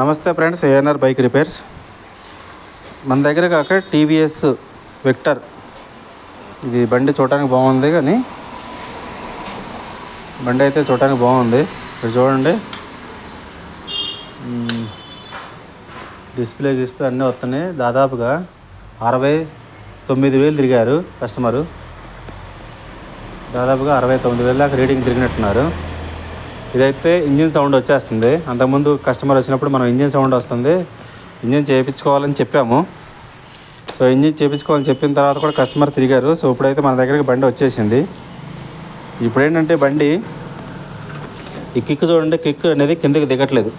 నమస్తే friends, ANR bike repairs. మన దగ్గర కాక టీవీఎస్ విక్టర్. ఇది బండి చూడటానికి బాగుంది, కానీ బండి అయితే చూడటానికి బాగుంది. ఇక్కడ చూడండి, డిస్ప్లే అన్నీ వస్తున్నాయి. దాదాపుగా 69,000 తిరిగారు కస్టమరు. దాదాపుగా 69,000 దాకా రీడింగ్ తిరిగినట్టున్నారు. ఇదైతే ఇంజిన్ సౌండ్ వచ్చేస్తుంది. అంతకుముందు కస్టమర్ వచ్చినప్పుడు మనం ఇంజిన్ సౌండ్ వస్తుంది, ఇంజిన్ చేయించుకోవాలని చెప్పాము. సో ఇంజిన్ చేయించుకోవాలని చెప్పిన తర్వాత కూడా కస్టమర్ తిరిగారు. సో ఇప్పుడైతే మన దగ్గరికి బండి వచ్చేసింది. ఇప్పుడు ఏంటంటే బండి ఈ కిక్ చూడండి, కిక్ అనేది కిందకి దిగట్లేదు.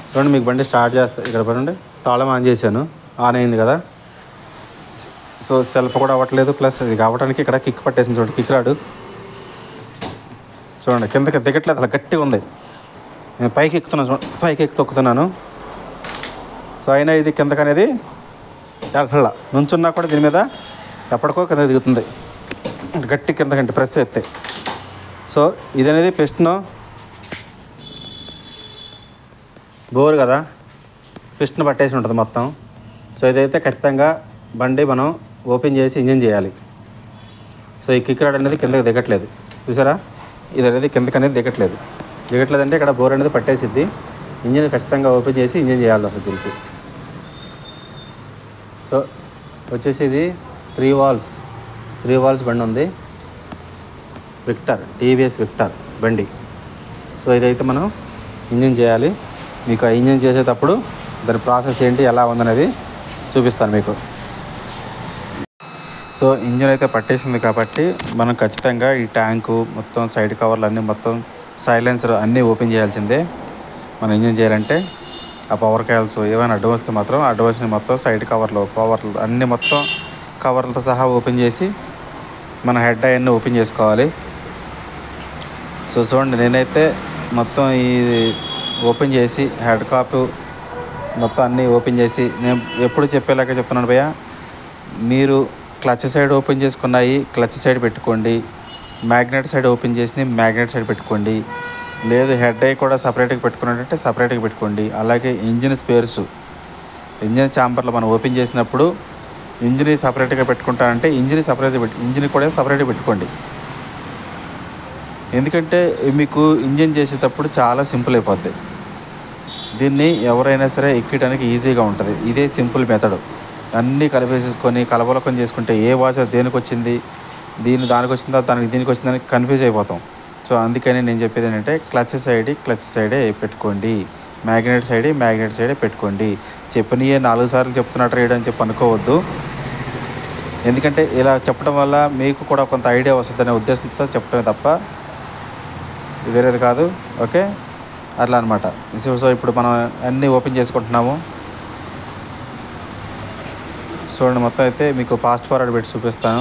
చూడండి, మీకు బండి స్టార్ట్ చేస్తా. ఇక్కడ చూడండి, తాళం ఆన్ చేశాను, ఆన్ అయింది కదా. సో సెల్ఫ్ కూడా అవ్వట్లేదు, ప్లస్ ఇది కావడానికి ఇక్కడ కిక్ పట్టేసింది. చూడండి, కిక్ రాడు చూడండి, కిందకి దిగట్లేదు, అలా గట్టిగా ఉంది. నేను పైకి ఎక్కుతున్నాను, చూడండి, పైకి ఎక్కి తొక్కుతున్నాను. సో అయినా ఇది కిందకి అనేది అలా నుంచున్నా కూడా దీని మీద ఎప్పటికో కింద దిగుతుంది, గట్టి కిందకంటే ప్రెస్ ఎత్తే. సో ఇది అనేది పిస్టన్ బోర్ కదా, పిస్టన్ పట్టేసి ఉంటుంది మొత్తం. సో ఇదైతే ఖచ్చితంగా బండి మనం ఓపెన్ చేసి ఇంజిన్ చేయాలి. సో ఈ కిక్ రాడ్ అనేది కిందకి దిగట్లేదు, చూసారా? ఇది అనేది కిందకి అనేది దిగట్లేదంటే ఇక్కడ బోర్ అనేది పట్టేసిద్ది. ఇంజిన్ ఖచ్చితంగా ఓపెన్ చేసి ఇంజిన్ చేయాల్సి వస్తుంది దీనికి. సో వచ్చేసి ఇది 3 వాల్స్ బండి ఉంది, విక్టర్, టీవీఎస్ విక్టర్ బండి. సో ఇదైతే మనం ఇంజిన్ చేయాలి. మీకు ఆ ఇంజిన్ చేసేటప్పుడు దాని ప్రాసెస్ ఏంటి, ఎలా ఉందనేది చూపిస్తాను మీకు. సో ఇంజిన్ అయితే పట్టేసింది కాబట్టి మనం ఖచ్చితంగా ఈ ట్యాంకు మొత్తం, సైడ్ కవర్లు అన్నీ, మొత్తం సైలెన్సర్ అన్నీ ఓపెన్ చేయాల్సిందే. మనం ఇంజిన్ చేయాలంటే ఆ పవర్ కాయిల్స్ ఏమైనా అడ్డు వస్తే మాత్రం అడ్డు వచ్చిన మొత్తం సైడ్ కవర్లు, పవర్లు అన్నీ మొత్తం కవర్లతో సహా ఓపెన్ చేసి మన హెడ్ అవన్నీ ఓపెన్ చేసుకోవాలి. సో చూడండి, నేనైతే మొత్తం ఈ ఓపెన్ చేసి హెడ్ కాపు మొత్తం అన్నీ ఓపెన్ చేసి, నేను ఎప్పుడు చెప్పేలాగా చెప్తున్నాను భయ్య, మీరు క్లచ్ సైడ్ ఓపెన్ చేసుకున్నాయి క్లచ్ సైడ్ పెట్టుకోండి, మ్యాగ్నెట్ సైడ్ ఓపెన్ చేసి మ్యాగ్నెట్ సైడ్ పెట్టుకోండి, లేదు హెడ్ అయి కూడా సపరేట్గా పెట్టుకున్నట్టే సపరేట్గా పెట్టుకోండి. అలాగే ఇంజిన్ స్పేర్స్, ఇంజిన్ ఛాంబర్లో మనం ఓపెన్ చేసినప్పుడు ఇంజిన్ సపరేట్గా పెట్టుకుంటానంటే ఇంజిన్ కూడా సపరేట్గా పెట్టుకోండి. ఎందుకంటే మీకు ఇంజిన్ చేసేటప్పుడు చాలా సింపుల్ అయిపోద్ది. దీన్ని ఎవరైనా సరే ఎక్కడానికి ఈజీగా ఉంటుంది. ఇదే సింపుల్ మెథడ్. అన్నీ కలిపేసేసుకొని కలబలకం చేసుకుంటే ఏ వాచ్ దేనికి వచ్చింది, దానికి వచ్చిందా, దీనికి వచ్చిందని కన్ఫ్యూజ్ అయిపోతాం. సో అందుకని నేను చెప్పేది ఏంటంటే క్లచ్ సైడే పెట్టుకోండి, మ్యాగ్నెట్ సైడే పెట్టుకోండి. చెప్పనియే 4 సార్లు చెప్తున్నట్టు రేడు అని చెప్పి అనుకోవద్దు. ఎందుకంటే ఇలా చెప్పడం వల్ల మీకు కూడా కొంత ఐడియా వస్తుందనే ఉద్దేశంతో చెప్పడమే తప్ప వేరేది కాదు. ఓకే, అట్లా అనమాట. సో ఇప్పుడు మనం అన్నీ ఓపెన్ చేసుకుంటున్నాము. చూడండి, మొత్తం అయితే మీకు ఫాస్ట్ ఫార్వర్డ్ పెట్టి చూపిస్తాను.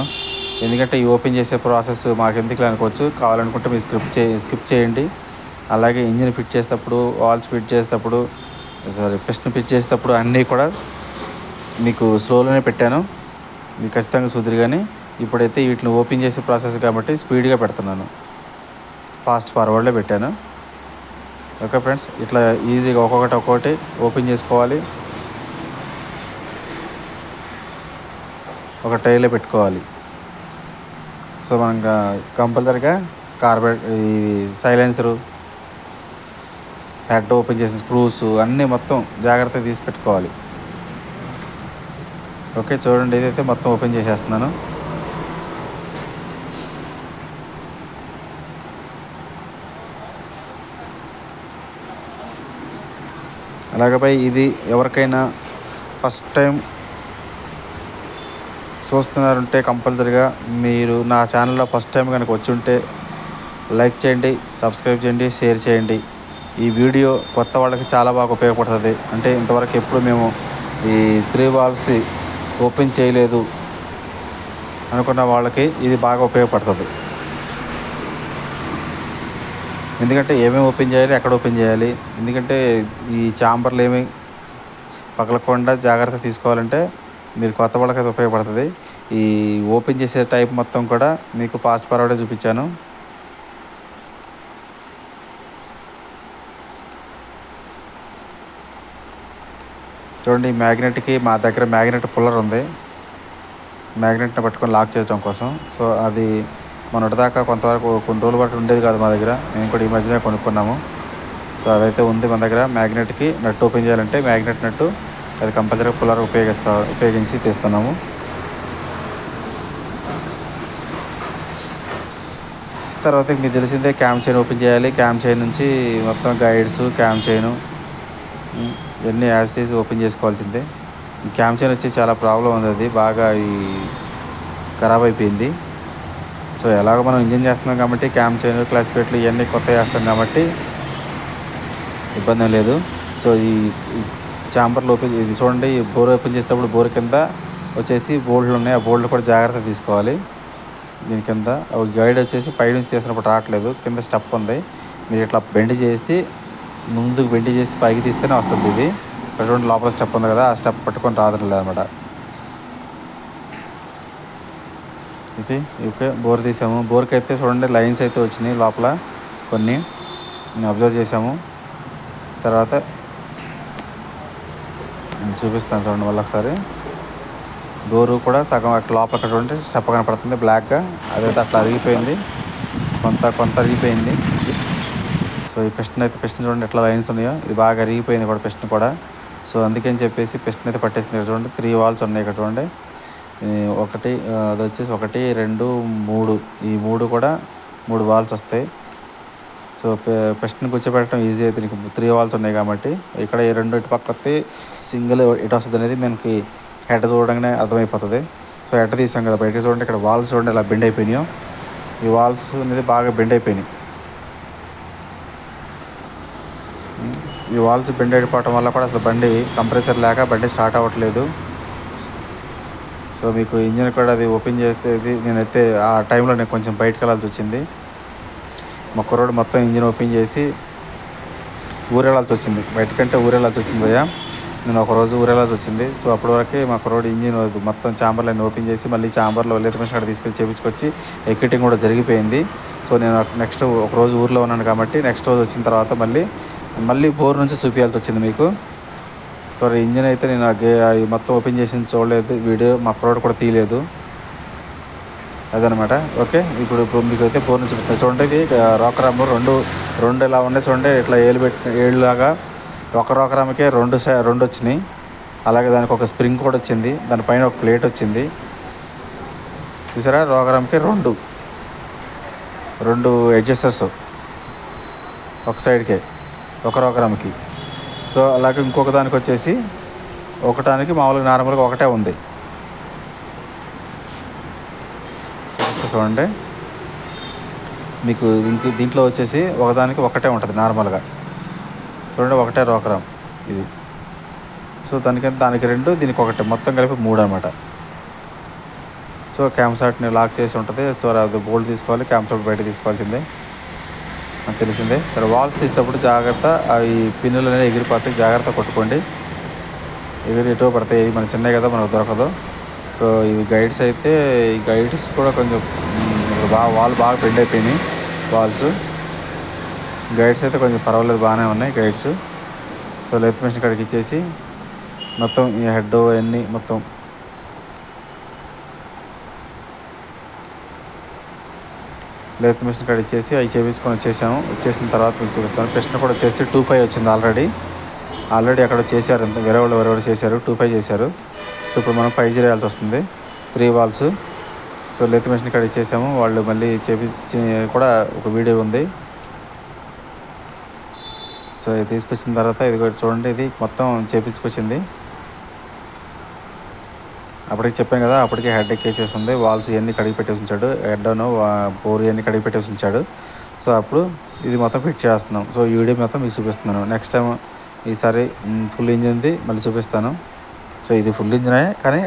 ఎందుకంటే ఈ ఓపెన్ చేసే ప్రాసెస్ మాకు ఎందుకు అనుకోవచ్చు, కావాలనుకుంటే మీరు స్కిప్ చేయండి. అలాగే ఇంజిన్ ఫిట్ చేసేటప్పుడు, వాల్స్ ఫిట్ చేసేటప్పుడు, పిస్టన్ ఫిట్ చేసేటప్పుడు అన్నీ కూడా మీకు స్లోలోనే పెట్టాను, మీకు ఖచ్చితంగా సుదిరి. కానీ ఇప్పుడైతే వీటిని ఓపెన్ చేసే ప్రాసెస్ కాబట్టి స్పీడ్గా పెడుతున్నాను, ఫాస్ట్ ఫార్వర్డ్లో పెట్టాను. ఓకే ఫ్రెండ్స్, ఇట్లా ఈజీగా ఒక్కొక్కటి ఓపెన్ చేసుకోవాలి, ఒక ట్రైలో పెట్టుకోవాలి. సో మనం కంపల్సరీగా ఈ సైలెన్సరు, హెడ్ ఓపెన్ చేసిన స్క్రూస్ అన్నీ మొత్తం జాగ్రత్తగా తీసి పెట్టుకోవాలి. ఓకే, చూడండి, ఇదైతే మొత్తం ఓపెన్ చేసేస్తున్నాను. అలాగే ఇది ఎవరికైనా ఫస్ట్ టైం చూస్తున్నారంటే కంపల్సరీగా మీరు నా ఛానల్లో ఫస్ట్ టైం కనుక వచ్చి ఉంటే లైక్ చేయండి, సబ్స్క్రైబ్ చేయండి, షేర్ చేయండి. ఈ వీడియో కొత్త వాళ్ళకి చాలా బాగా ఉపయోగపడుతుంది. అంటే ఇంతవరకు ఎప్పుడు మేము ఈ 3 వాల్స్ ఓపెన్ చేయలేదు అనుకున్న వాళ్ళకి ఇది బాగా ఉపయోగపడుతుంది. ఎందుకంటే ఏమేమి ఓపెన్ చేయాలి, ఎక్కడ ఓపెన్ చేయాలి, ఎందుకంటే ఈ ఛాంబర్లు ఏమి పగలకుండా జాగ్రత్త తీసుకోవాలంటే మీరు కొత్త వాళ్ళకైతే ఉపయోగపడుతుంది. ఈ ఓపెన్ చేసే టైప్ మొత్తం కూడా మీకు ఫాస్ట్ ఫార్వర్డే చూపించాను. చూడండి ఈ మ్యాగ్నెట్కి మా దగ్గర మ్యాగ్నెట్ పుల్లర్ ఉంది, మ్యాగ్నెట్ని పట్టుకొని లాక్ చేయడం కోసం. సో అది మొన్నటిదాకా కొంతవరకు కొన్ని రోజుల వరకు ఉండేది కాదు మా దగ్గర, మేము కూడా ఈ మధ్యనే కొనుక్కున్నాము. సో అదైతే ఉంది మన దగ్గర. మ్యాగ్నెట్కి నట్టు ఓపెన్ చేయాలంటే మ్యాగ్నెట్ నట్టు అది కంపల్సరీగా పుల్లర్ ఉపయోగించి తీస్తున్నాము. తర్వాత మీకు తెలిసిందే క్యామ్ చైన్ ఓపెన్ చేయాలి. క్యామ్ చైన్ నుంచి మొత్తం గైడ్స్, క్యామ్ చైను ఇవన్నీ యాజిటీస్ ఓపెన్ చేసుకోవాల్సిందే. ఈ క్యామ్ చైన్ వచ్చి చాలా ప్రాబ్లం ఉంది, అది బాగా ఖరాబ్ అయిపోయింది. సో ఎలాగో మనం ఇంజిన్ చేస్తున్నాం కాబట్టి క్యామ్ చైన్, క్లచ్ ప్లేట్లు ఇవన్నీ కొత్త చేస్తాం కాబట్టి ఇబ్బంది లేదు. సో ఈ చాంబర్లు ఓపెన్ ఇది చూడండి, ఈ బోర్ ఓపెన్ చేసేటప్పుడు బోర్ కింద వచ్చేసి బోల్డ్లు ఉన్నాయి, ఆ బోల్డ్లు కూడా జాగ్రత్త తీసుకోవాలి. దీని కింద గైడ్ వచ్చేసి పై నుంచి తీసినప్పుడు రావట్లేదు, కింద స్టెప్ ఉంది. మీరు ఇట్లా బెండ్ చేసి ముందుకు బెండ్ చేసి పైకి తీస్తేనే వస్తుంది. ఇది అటువంటి లోపల స్టెప్ ఉంది కదా, ఆ స్టెప్ పట్టుకొని రాదలేదు అనమాట. ఇది ఓకే. బోర్ తీసాము. బోర్కి అయితే చూడండి లైన్స్ అయితే వచ్చినాయి లోపల, కొన్ని అబ్జర్వ్ చేసాము. తర్వాత చూపిస్తాను చూడండి మళ్ళీ ఒకసారి. డోరు కూడా సగం అట్లా లోపల చూడండి స్టెప్ కనపడుతుంది బ్లాక్గా, అదైతే అట్లా అరిగిపోయింది, కొంత అరిగిపోయింది. సో ఈ పిస్టన్ చూడండి ఎట్లా లైన్స్ ఉన్నాయో, ఇది బాగా అరిగిపోయింది కూడా పిస్టన్ కూడా. సో అందుకని చెప్పేసి పిస్టన్ అయితే పట్టేసింది. ఇక్కడ చూడండి 3 వాల్స్ ఉన్నాయి ఇక్కడ చూడండి. ఒకటి అది వచ్చేసి 1, 2, 3 ఈ 3 కూడా 3 వాల్స్ వస్తాయి. సో పిస్టన్ కూర్చోబెట్టడం ఈజీ అయితే నీకు 3 వాల్స్ ఉన్నాయి కాబట్టి. ఇక్కడ ఈ 2 ఇటు పక్క వస్తే సింగిల్ ఇటు వస్తుంది అనేది మనకి హెడ్ చూడగానే అర్థమైపోతుంది. సో హెడ్ తీసాం కదా బయటకి చూడండి, ఇక్కడ వాల్స్ చూడండి ఇలా బెండ్ అయిపోయినాయో, ఈ వాల్స్ అనేది బాగా బెండ్ అయిపోయినాయి. ఈ వాల్స్ బెండ్ అయిపోవటం వల్ల కూడా అసలు బండి కంప్రెసర్ లేక బండి స్టార్ట్ అవ్వట్లేదు. సో మీకు ఇంజిన్ కూడా అది ఓపెన్ చేస్తే నేనైతే ఆ టైంలో నేను కొంచెం బయటకు వెళ్ళాల్సి వచ్చింది. మా కుర్రోడు మొత్తం ఇంజిన్ ఓపెన్ చేసి ఊరెళ్ళాల్సి వచ్చింది, బయటకంటే ఊరెళ్ళాల్సి వచ్చింది భయ్యా. నేను ఒకరోజు ఊరెళ్ళాల్సి వచ్చింది. సో అప్పటి వరకే మా కుర్రోడు ఇంజిన్ మొత్తం ఛాంబర్లన్నీ ఓపెన్ చేసి మళ్ళీ ఛాంబర్లో లేత మిషన్ అక్కడ తీసుకెళ్ళి చేపించుకొచ్చి ఎక్కిటింగ్ కూడా జరిగిపోయింది. సో నేను నెక్స్ట్ ఒకరోజు ఊర్లో ఉన్నాను కాబట్టి నెక్స్ట్ రోజు వచ్చిన తర్వాత మళ్ళీ బోర్ నుంచి చూపించాల్సి వచ్చింది మీకు. సో ఇంజిన్ అయితే నేను మొత్తం ఓపెన్ చేసి చూడలేదు, వీడియో మా కుర్రోడు కూడా తీయలేదు, అదనమాట. ఓకే, ఇప్పుడు మీకు అయితే బోర్ నుంచి చూపిస్తుంది చూడండి. ఇది రోకరాము రెండు ఇలా ఉండే చూడండి, ఇట్లా ఏళ్ళులాగా ఒక రోకరాముకే రెండు వచ్చినాయి. అలాగే దానికి ఒక స్ప్రింగ్ కూడా వచ్చింది, దానిపైన ఒక ప్లేట్ వచ్చింది చూసారా. రోకరాముకే రెండు అడ్జస్టర్స్ ఒక సైడ్కే ఒక రోకరాముకి. సో అలాగే ఇంకొక దానికి వచ్చేసి ఒకటానికి మామూలుగా నార్మల్గా ఒకటే ఉంది చూడండి. మీకు దీంట్లో వచ్చేసి ఒకదానికి ఒకటే ఉంటుంది నార్మల్గా చూడండి, ఒకటే రోకరాం ఇది. సో దానికి 2 దీనికి 1 మొత్తం కలిపి 3 అనమాట. సో క్యామ్ షాట్ని లాక్ చేసి ఉంటుంది. సో అది బోల్ట్ తీసుకోవాలి, క్యామ్ షాట్ బయట తీసుకోవాల్సిందే అని తెలిసిందే. తర్వాత వాల్స్ తీసేటప్పుడు జాగ్రత్త, అవి పిన్నులు అనేవి ఎగిరిపోతాయి, జాగ్రత్త కొట్టుకోండి, ఎటో పడతాయి. మన చిన్నవి కదా మనకు దొరకదు. సో ఇవి గైడ్స్ అయితే ఈ గైడ్స్ కూడా కొంచెం వాల్ బాగా బెండ్ అయిపోయినాయి. వాల్స్ గైడ్స్ అయితే కొంచెం పర్వాలేదు, బాగానే ఉన్నాయి గైడ్స్. సో లెత్ మిషన్ కాడికి ఇచ్చేసి మొత్తం ఈ హెడ్ అన్నీ మొత్తం లెత్ మిషన్ కాడ ఇచ్చేసి అవి చేయించుకొని వచ్చేసిన తర్వాత మీకు చూపిస్తాను. పిస్టన్ కూడా వచ్చేసి 2.5 వచ్చింది ఆల్రెడీ అక్కడ చేశారు, వేరే వాళ్ళు చేశారు, 2.5 చేశారు. సో ఇప్పుడు మనం 5 చేయాల్సి వస్తుంది, 3 వాల్స్. సో లెత్ మిషన్ కాడ ఇచ్చేసాము, వాళ్ళు మళ్ళీ చేపించి కూడా ఒక వీడియో ఉంది. సో ఇది తీసుకొచ్చిన తర్వాత ఇది చూడండి, ఇది మొత్తం చేపించుకొచ్చింది. అప్పటికి చెప్పాను కదా, అప్పటికే హెడ్ ఎక్కేసేసి ఉంది, వాల్స్ ఇవన్నీ కడిగి పెట్టేసి ఉంచాడు, హెడ్ను బోర్ ఇవన్నీ కడిగి పెట్టేసి ఉంచాడు. సో అప్పుడు ఇది మొత్తం ఫిట్ చేస్తున్నాం. సో ఈ వీడియో మొత్తం మీకు చూపిస్తున్నాను. నెక్స్ట్ టైం ఈసారి ఫుల్ ఇంజిన్ది మళ్ళీ చూపిస్తాను. సో ఇది ఫుల్ ఇంజినే, కానీ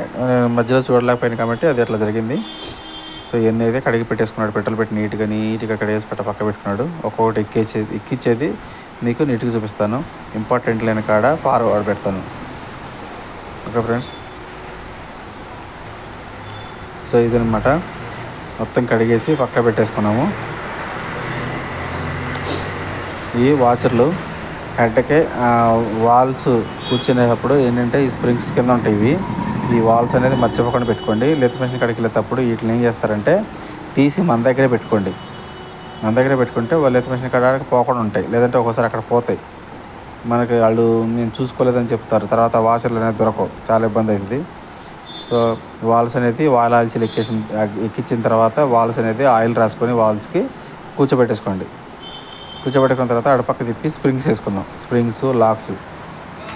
మధ్యలో చూడలేకపోయాను కాబట్టి అది అట్లా జరిగింది. సో ఇవన్నీ అయితే కడిగి పెట్టేసుకున్నాడు, పెట్రోల్ పెట్టి నీట్గా కడిగేసి పక్క పెట్టుకున్నాడు. ఒక్కొక్కటి ఎక్కించేది మీకు నీట్గా చూపిస్తాను. ఇంపార్టెంట్ లేని కాడ ఫార్వర్డ్ పెడతాను. ఓకే ఫ్రెండ్స్, సో ఇదనమాట, మొత్తం కడిగేసి పక్క పెట్టేసుకున్నాము. ఈ వాచర్లు హెడ్కి వాల్స్ కూర్చునేటప్పుడు ఏంటంటే ఈ స్ప్రింగ్స్ కింద ఉంటాయి ఇవి. ఈ వాల్స్ అనేది మర్చిపోకుండా పెట్టుకోండి. లెత్ మెషిన్ కాడికి వెళ్ళేటప్పుడు వీటిని ఏం చేస్తారంటే తీసి మన దగ్గరే పెట్టుకోండి. మన దగ్గరే పెట్టుకుంటే వాళ్ళు లెత్ మెషిన్ కాడికి పోకుండా ఉంటాయి. లేదంటే ఒక్కోసారి అక్కడ పోతాయి. మనకి వాళ్ళు నేను చూసుకోలేదని చెప్తారు. తర్వాత వాషర్లు అనేది దొరకవు, చాలా ఇబ్బంది అవుతుంది. సో వాల్స్ అనేది ఆయిల్ ఎక్కించిన తర్వాత వాల్స్ అనేది ఆయిల్ రాసుకొని వాల్స్కి కూర్చోబెట్టేసుకోండి. కూర్చోబెట్టుకున్న తర్వాత అడపక్క తిప్పి స్ప్రింగ్స్ వేసుకుందాం. స్ప్రింగ్స్, లాక్స్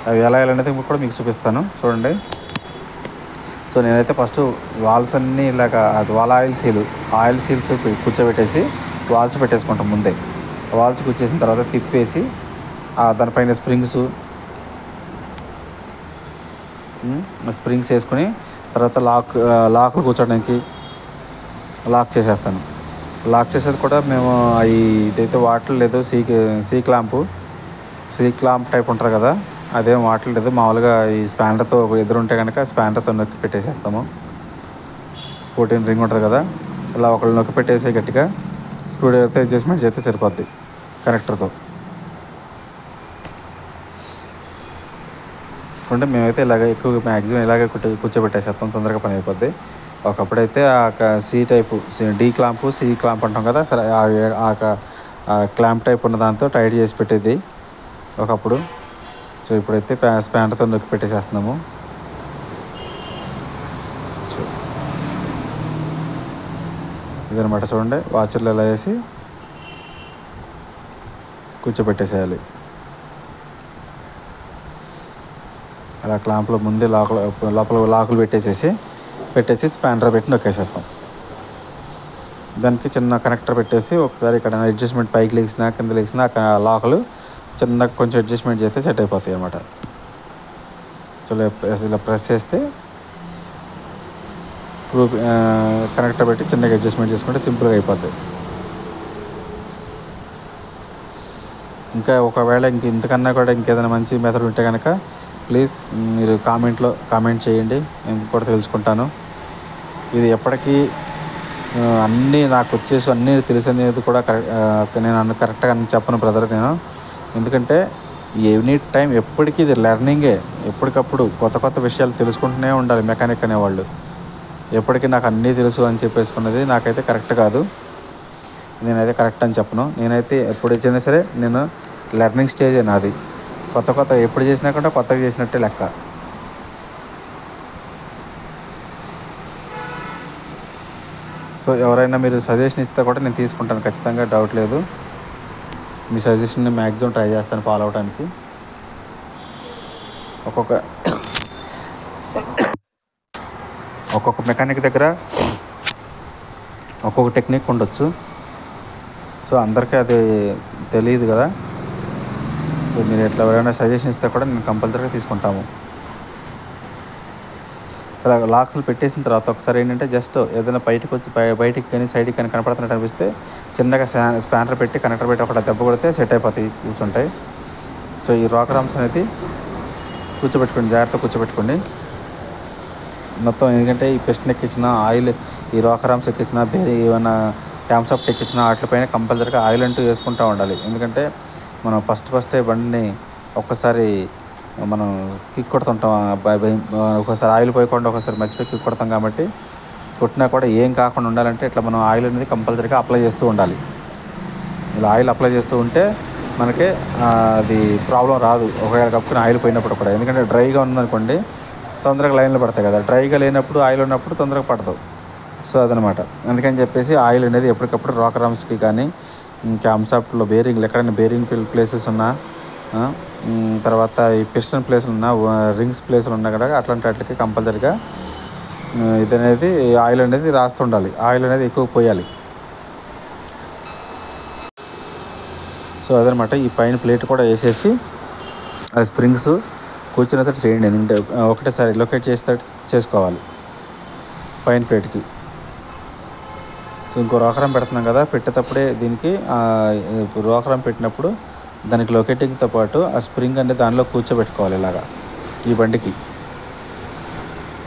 అవి ఎలా అనేది కూడా మీకు చూపిస్తాను చూడండి. సో నేనైతే ఫస్ట్ వాల్స్ అన్నీ ఇలాగ వాల్ ఆయిల్ సీల్స్ కూర్చోబెట్టేసి వాల్స్ పెట్టేసుకుంటాం ముందే. వాల్స్ కూర్చేసిన తర్వాత తిప్పేసి దానిపైన స్ప్రింగ్స్ వేసుకొని తర్వాత లాక్లు కూర్చోడానికి లాక్ చేసేస్తాను. లాక్ చేసేది కూడా మేము ఇదైతే వాటర్ లేదు. సీ క్లాంప్ టైప్ ఉంటుంది కదా, అదేం వాటర్ లేదు. మామూలుగా ఈ స్పానర్తో ఎదురుంటే కనుక స్పానర్తో నొక్కి పెట్టేసేస్తాము. 14 రింగ్ ఉంటుంది కదా, ఇలా ఒకళ్ళు నొక్కి పెట్టేసి గట్టిగా స్క్రూ డ్రైవర్తో అడ్జస్ట్మెంట్ చేస్తే సరిపోద్ది కనెక్టర్తో. అంటే మేమైతే ఎక్కువ మ్యాక్సిమం ఇలాగే కూర్చోబెట్టేసేస్తాం, తొందరగా పని అయిపోద్ది. ఒకప్పుడైతే C type D clamp, C clamp అంటాం కదా, సరే ఆ క్లాంప్ టైప్ ఉన్న దాంతో టైట్ చేసి పెట్టేది ఒకప్పుడు. సో ఇప్పుడైతే స్పానర్తో నొక్కి పెట్టేసేస్తున్నాము. ఇదనమాట చూడండి, వాచర్లు ఎలా వేసి కూర్చోబెట్టేసేయాలి. అలా క్లాంప్లో ముందే లోపల లాకులు పెట్టేసి స్పానర్ పెట్టి నొక్కేసేస్తాం. దానికి చిన్న కనెక్టర్ పెట్టేసి ఒకసారి ఇక్కడ అడ్జస్ట్మెంట్ పైకి లేసినా కింద లేసినా లాకులు చిన్నగా కొంచెం అడ్జస్ట్మెంట్ చేస్తే సెట్ అయిపోతాయి అన్నమాట. సో ఇలా ప్రెస్ చేస్తే స్క్రూ కనెక్టర్ పెట్టి చిన్నగా అడ్జస్ట్మెంట్ చేసుకుంటే సింపుల్గా అయిపోద్ది. ఇంకా ఒకవేళ ఇంతకన్నా కూడా ఇంకేదైనా మంచి మెథడ్ ఉంటే కనుక ప్లీజ్ మీరు కామెంట్ చేయండి, నేను కూడా తెలుసుకుంటాను. ఇది ఎప్పటికీ అన్నీ నాకు వచ్చేసి అన్నీ తెలుసు అనేది కూడా నేను కరెక్ట్గా చెప్పను బ్రదర్ నేను. ఎందుకంటే ఎనీ టైం ఎప్పటికీ ఇది లెర్నింగే. ఎప్పటికప్పుడు కొత్త విషయాలు తెలుసుకుంటూనే ఉండాలి మెకానిక్ అనేవాళ్ళు. ఎప్పటికీ నాకు అన్నీ తెలుసు అని చెప్పేసుకున్నది నాకైతే కరెక్ట్ కాదు. నేనైతే కరెక్ట్ అని చెప్పను. నేనైతే ఎప్పుడు వచ్చినా సరే నేను లెర్నింగ్ స్టేజే నాది. కొత్త ఎప్పుడు చేసినా కూడా కొత్తగా చేసినట్టే లెక్క. సో ఎవరైనా మీరు సజెషన్ ఇస్తే కూడా నేను తీసుకుంటాను ఖచ్చితంగా, డౌట్ లేదు. మీ సజెషన్ని మ్యాక్సిమం ట్రై చేస్తాను ఫాలో అవడానికి. ఒక్కొక్క మెకానిక్ దగ్గర ఒక్కొక్క టెక్నిక్ ఉండొచ్చు. సో అందరికీ అది తెలియదు కదా. సో మీరు ఎట్లా ఎవరైనా సజెషన్ ఇస్తే కూడా నేను కంపల్సరీగా తీసుకుంటాము. సరే లాక్స్లు పెట్టేసిన తర్వాత ఒకసారి ఏంటంటే జస్ట్ ఏదైనా బయటికి కానీ సైడ్కి కానీ కనపడుతున్నట్టు అనిపిస్తే చిన్నగా స్పానర్ పెట్టి కనెక్టర్ పెట్టి ఒక దెబ్బ కొడితే సెట్ అయిపోతాయి, కూర్చుంటాయి. సో ఈ రాక్ రామ్స్ అనేది జాగ్రత్తగా కూర్చోబెట్టుకోండి మొత్తం. ఎందుకంటే ఈ పిస్టన్ ఎక్కించిన ఆయిల్, ఈ రాక్ రామ్స్ ఎక్కించిన వేరే ఏమైనా క్యామ్సాఫ్ట్ ఎక్కించిన వాటిపైన కంపల్సరీగా ఆయిల్ అంటూ వేసుకుంటూ ఉండాలి. ఎందుకంటే మనం ఫస్టే బండిని ఒక్కసారి మనం కిక్ కొడుతుంటాం, ఒకసారి ఆయిల్ పోయకుండా ఒకసారి మర్చిపోయి కిక్ కొడతాం. కాబట్టి కొట్టినా కూడా ఏం కాకుండా ఉండాలంటే ఇట్లా మనం ఆయిల్ అనేది కంపల్సరీగా అప్లై చేస్తూ ఉండాలి. ఇలా ఆయిల్ అప్లై చేస్తూ ఉంటే మనకి అది ప్రాబ్లం రాదు ఒకవేళ కప్పుకుని ఆయిల్ పోయినప్పుడు కూడా. ఎందుకంటే డ్రైగా ఉందనుకోండి తొందరగా లైన్లో పడతాయి కదా, డ్రైగా లేనప్పుడు ఆయిల్ ఉన్నప్పుడు తొందరగా పడతావు. సో అదనమాట. అందుకని చెప్పేసి ఆయిల్ అనేది ఎప్పటికప్పుడు రాక్ రామ్స్కి కానీ క్యామ్సాఫ్ట్లో బేరింగ్లు ఎక్కడైనా బేరింగ్ ప్లేసెస్ ఉన్నా, తర్వాత ఈ పిస్టన్ ప్లేస్లు ఉన్నా, రింగ్స్ ప్లేస్లు ఉన్నా కూడా అట్లాంటి వాటికి కంపల్సరీగా ఇదనేది ఆయిల్ అనేది రాస్తుండాలి. ఆయిల్ అనేది ఎక్కువ పోయాలి. సో అదనమాట. ఈ పైన ప్లేట్ కూడా వేసేసి ఆ స్ప్రింగ్స్ కూర్చునేటట్టు చేయండి. ఎందుకంటే ఒకటేసారి లొకేట్ చేసుకోవాలి పైన ప్లేట్కి. సో ఇంకో రోకరం పెడుతున్నాం కదా, పెట్టేటప్పుడే దీనికి రోకరం పెట్టినప్పుడు దానికి లొకేటింగ్తో పాటు ఆ స్ప్రింగ్ అనేది దానిలో కూర్చోబెట్టుకోవాలి. ఇలాగా ఈ బండికి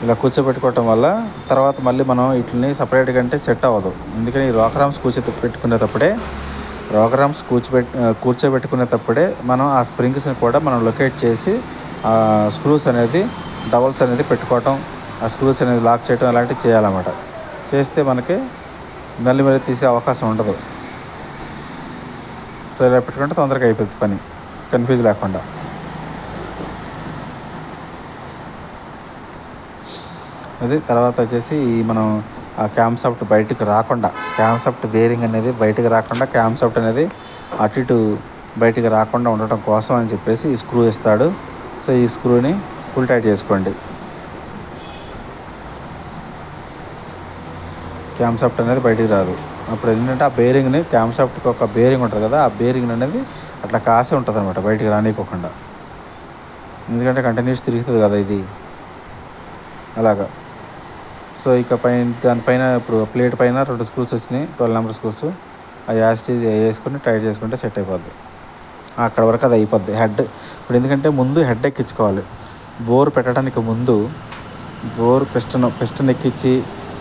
ఇలా కూర్చోబెట్టుకోవటం వల్ల తర్వాత మళ్ళీ మనం వీటిని సపరేట్గా అంటే సెట్ అవ్వదు. ఎందుకని ఈ రాక్ రామ్స్ పెట్టుకునేటప్పుడే ప్రోగ్రామ్స్ కూర్చోబెట్టుకునేటప్పుడే మనం ఆ స్ప్రింగ్స్ని కూడా మనం లొకేట్ చేసి స్క్రూస్ అనేది డబల్స్ అనేది పెట్టుకోవటం, ఆ స్క్రూస్ అనేది లాక్ చేయడం అలాంటివి చేయాలన్నమాట. చేస్తే మనకి మళ్ళీ తీసే అవకాశం ఉండదు. సో ఇలా పెట్టుకుంటే తొందరగా అయిపోతుంది పని, కన్ఫ్యూజ్ లేకుండా. అది తర్వాత వచ్చేసి మనం ఆ క్యామ్సాఫ్ట్ బయటకు రాకుండా, క్యామ్సాఫ్ట్ బేరింగ్ అనేది బయటకు రాకుండా, క్యామ్సాఫ్ట్ అనేది అటు ఇటు బయటకు రాకుండా ఉండటం కోసం అని చెప్పేసి ఈ స్క్రూ ఇస్తాడు. సో ఈ స్క్రూని ఫుల్ టైట్ చేసుకోండి. క్యామ్సాఫ్ట్ అనేది బయటికి రాదు. అప్పుడు ఏంటంటే ఆ బేరింగ్ని, క్యామ్సాఫ్ట్కి ఒక బేరింగ్ ఉంటుంది కదా, ఆ బేరింగ్ అనేది అట్లా కాసే ఉంటుంది అనమాట, బయటికి రానివ్వకుండా. ఎందుకంటే కంటిన్యూస్ తిరుగుతుంది కదా ఇది, అలాగా. సో ఇక దానిపైన ఇప్పుడు ప్లేట్ పైన 2 స్క్రూస్ వచ్చినాయి, 12 నెంబర్ స్క్రూస్. ఆ యాస్టీజ్ వేసుకొని టైట్ చేసుకుంటే సెట్ అయిపోద్ది. అక్కడ వరకు అది అయిపోద్ది. హెడ్ ఇప్పుడు ఎందుకంటే ముందు హెడ్ ఎక్కించుకోవాలి. బోర్ పెట్టడానికి ముందు పిస్టన్ ఎక్కించి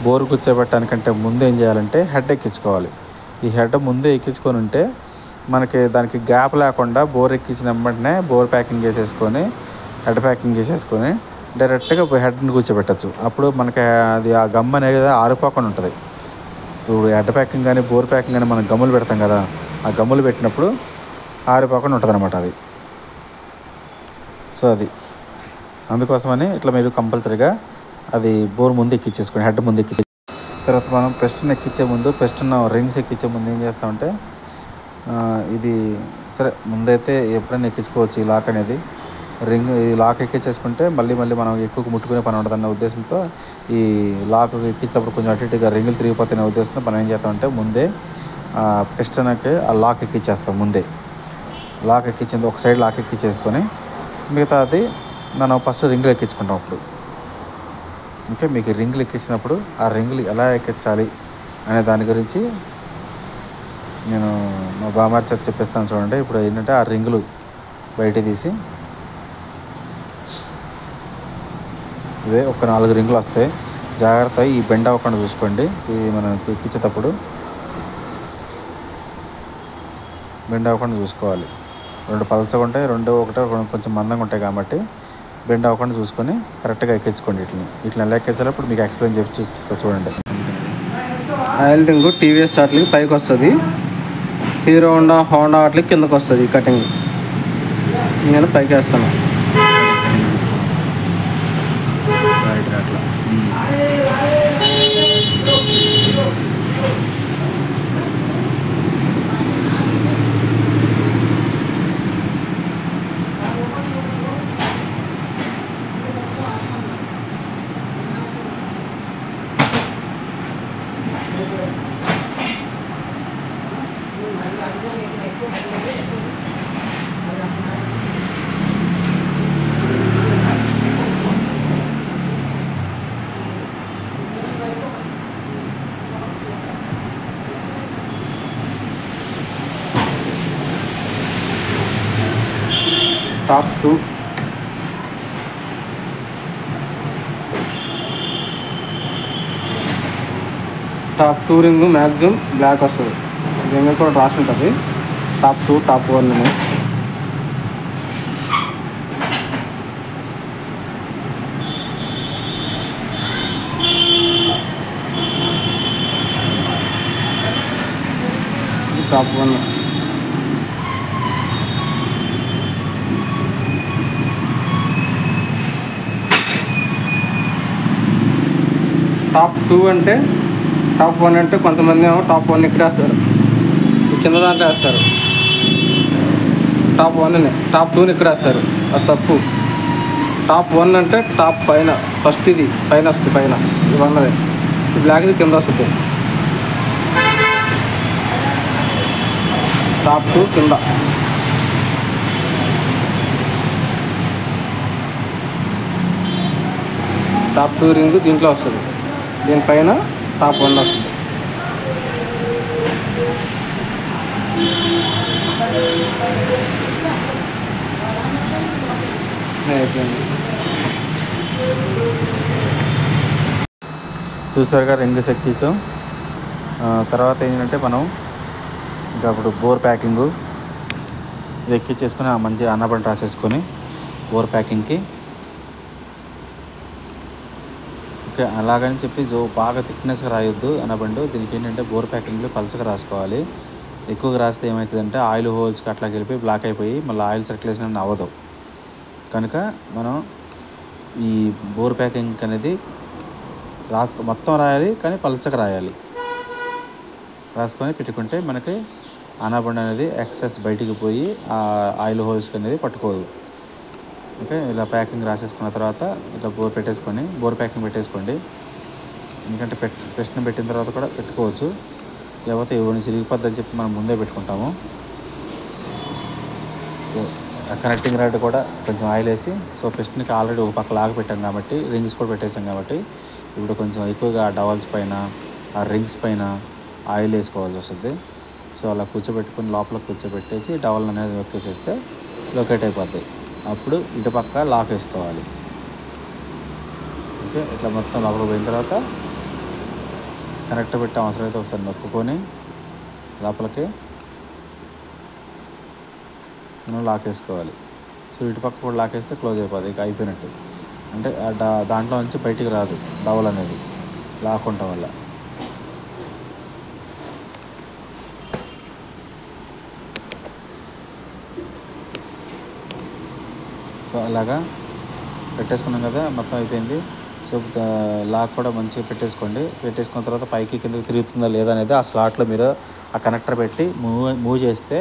బోర్ కూర్చోబెట్టడానికంటే ముందు ఏం చేయాలంటే హెడ్ ఎక్కించుకోవాలి. ఈ హెడ్ ముందే ఎక్కించుకొని ఉంటే మనకి దానికి గ్యాప్ లేకుండా బోర్ ఎక్కించిన వెంటనే బోర్ ప్యాకింగ్ చేసేసుకొని, హెడ్ ప్యాకింగ్ చేసేసుకొని డైరెక్ట్గా హెడ్ని కూర్చోబెట్టచ్చు. అప్పుడు మనకి అది ఆ గమ్ అనేది ఆరిపోకుండా ఉంటుంది. ఇప్పుడు హెడ్ ప్యాకింగ్ కానీ బోర్ ప్యాకింగ్ కానీ మనం గమ్ములు పెడతాం కదా, ఆ గమ్ములు పెట్టినప్పుడు ఆరిపోకుండా ఉంటుంది అనమాట అది. సో అది అందుకోసమని ఇట్లా మీరు కంపల్సరీగా అది బోర్ ముందు ఎక్కించేసుకోండి, హెడ్ ముందు ఎక్కించే తర్వాత మనం పిస్టన్ ఎక్కించే ముందు, పిస్టన్ రింగ్స్ ఎక్కించే ముందు ఏం చేస్తామంటే ఇది సరే ముందైతే ఎప్పుడైనా ఎక్కించుకోవచ్చు ఈ లాక్ అనేది. ఈ లాక్ ఎక్కించేసుకుంటే మళ్ళీ మనం ఎక్కువ ముట్టుకునే పని ఉండదన్న ఉద్దేశంతో ఈ లాక్ ఎక్కించేటప్పుడు కొంచెం అటు ఇటుగా రింగులు తిరిగిపోతున్న ఉద్దేశంతో మనం ఏం చేస్తామంటే ముందే పిస్టన్కి ఆ లాక్ ఎక్కించేస్తాం. ముందే లాక్ ఎక్కించింది ఒక సైడ్ లాక్ ఎక్కించేసుకొని మిగతా అది మనం ఫస్ట్ రింగులు ఎక్కించుకుంటాం. అప్పుడు ఇంకా మీకు రింగులు ఎక్కించినప్పుడు ఆ రింగులు ఎలా ఎక్కించాలి అనే దాని గురించి నేను మా బామారి చేత చెప్పిస్తాను చూడండి. ఇప్పుడు ఏంటంటే ఆ రింగులు బయట తీసి ఇవే ఒక 4 రింగులు వస్తాయి. జాగ్రత్త ఈ బెండ్ అవ్వకుండా చూసుకోండి. ఇది మనం ఎక్కించేటప్పుడు బెండ్ అవ్వకుండా చూసుకోవాలి. 2 పలసగా ఉంటాయి, ఒకటి కొంచెం మందంగా ఉంటాయి కాబట్టి బెండ్ అవ్వకుండా చూసుకొని కరెక్ట్గా ఎక్కించుకోండి. వీటిని ఎలా ఎక్కించాలప్పుడు మీకు ఎక్స్ప్లెయిన్ చేసి చూపిస్తా చూడండి. ఆయిల్ రింగు టీవీఎస్ వాటికి పైకి వస్తుంది, హీరో హోండా వాటికి కిందకు వస్తుంది. కటింగ్ నేను పైకి వేస్తాను. అట్లా టాప్ 2 రింగు మ్యాక్సిమం బ్లాక్ వస్తుంది. రింగ్ కూడా రాసి ఉంటుంది టాప్ 2 టాప్ 1 అని. టాప్ 1 టాప్ 2 అంటే టాప్ 1 అంటే కొంతమంది ఏమో టాప్ 1 ఇక్కడ వేస్తారు, కింద దాంట్లో వేస్తారు. టాప్ 1ని టాప్ 2ని ఇక్కడ వేస్తారు, అది తప్పు. టాప్ 1 అంటే టాప్ పైన ఫస్ట్ ఇది పైన వస్తుంది, పైన ఇది అన్నది ఈ బ్లాక్ ఇది కింద వస్తుంది. టాప్ 2 కింద. టాప్ 2 రింగ్ దీంట్లో వస్తుంది, దీనిపైన టాప్ 1 వస్తుంది. చూసారుగా రింగ్స్ ఎక్కించడం. తర్వాత ఏంటంటే మనం ఇంకా అప్పుడు బోర్ ప్యాకింగు ఇది ఎక్కించేసుకొని ఆ మంచి అన్నబండి రాసేసుకొని బోర్ ప్యాకింగ్కి. ఓకే, అలాగని చెప్పి బాగా థిక్నెస్గా రాయొద్దు అన్నబండు. దీనికి ఏంటంటే బోర్ ప్యాకింగ్లో పలుచగా రాసుకోవాలి. ఎక్కువగా రాస్తే ఏమవుతుందంటే ఆయిల్ హోల్స్కి అట్లా వెళ్ళిపోయి బ్లాక్ అయిపోయి మళ్ళీ ఆయిల్ సర్క్యులేషన్ అవ్వదు. కనుక మనం ఈ బోర్ ప్యాకింగ్ అనేది మొత్తం రాయాలి, కానీ పలుచగా రాయాలి. రాసుకొని పెట్టుకుంటే మనకి అనాబండ అనేది ఎక్సెస్ బయటికి పోయి ఆ ఆయిల్ హోల్స్కి అనేది పట్టుకోదు. ఓకే, ఇలా ప్యాకింగ్ రాసేసుకున్న తర్వాత ఇట్లా బోర్ ప్యాకింగ్ పెట్టేసుకోండి. ఎందుకంటే పెస్ట్ని పెట్టిన తర్వాత కూడా పెట్టుకోవచ్చు, లేకపోతే ఇవన్నీ చిరిగిపోద్దని చెప్పి మనం ముందే పెట్టుకుంటాము. సో కనెక్టింగ్ రాడ్ కూడా కొంచెం ఆయిల్ వేసి, సో పెస్ట్నికి ఆల్రెడీ ఒక పక్క లాగా పెట్టాం కాబట్టి, రింగ్స్ కూడా పెట్టేసాం కాబట్టి ఇప్పుడు కొంచెం ఎక్కువగా డవల్స్ పైన ఆ రింగ్స్ పైన ఆయిల్ వేసుకోవాల్సి వస్తుంది. సో అలా కూర్చోబెట్టుకుని లోపల కూర్చోబెట్టేసి డవల్ అనేది నొక్కేసేస్తే లొకేట్ అయిపోద్ది. అప్పుడు ఇటు పక్క లాక్ వేసుకోవాలి. ఓకే, ఇట్లా మొత్తం లోపలికి పోయిన తర్వాత కనెక్ట్ పెట్టే అవసరం అయితే ఒకసారి నొక్కుకొని లోపలికి మనం లాక్ వేసుకోవాలి. సో ఇటు పక్క కూడా లాక్ వేస్తే క్లోజ్ అయిపోద్ది, ఇక అయిపోయినట్టు. అంటే దాంట్లో నుంచి బయటికి రాదు డవల్ అనేది లాక్ ఉండటం వల్ల. సో అలాగా పెట్టేసుకున్నాం కదా, మొత్తం అయిపోయింది. సో లాక్ కూడా మంచిగా పెట్టేసుకున్న తర్వాత పైకి కిందకి తిరుగుతుందా లేదా అనేది ఆ స్లాట్లో మీరు ఆ కనెక్టర్ పెట్టి మూవ్ చేస్తే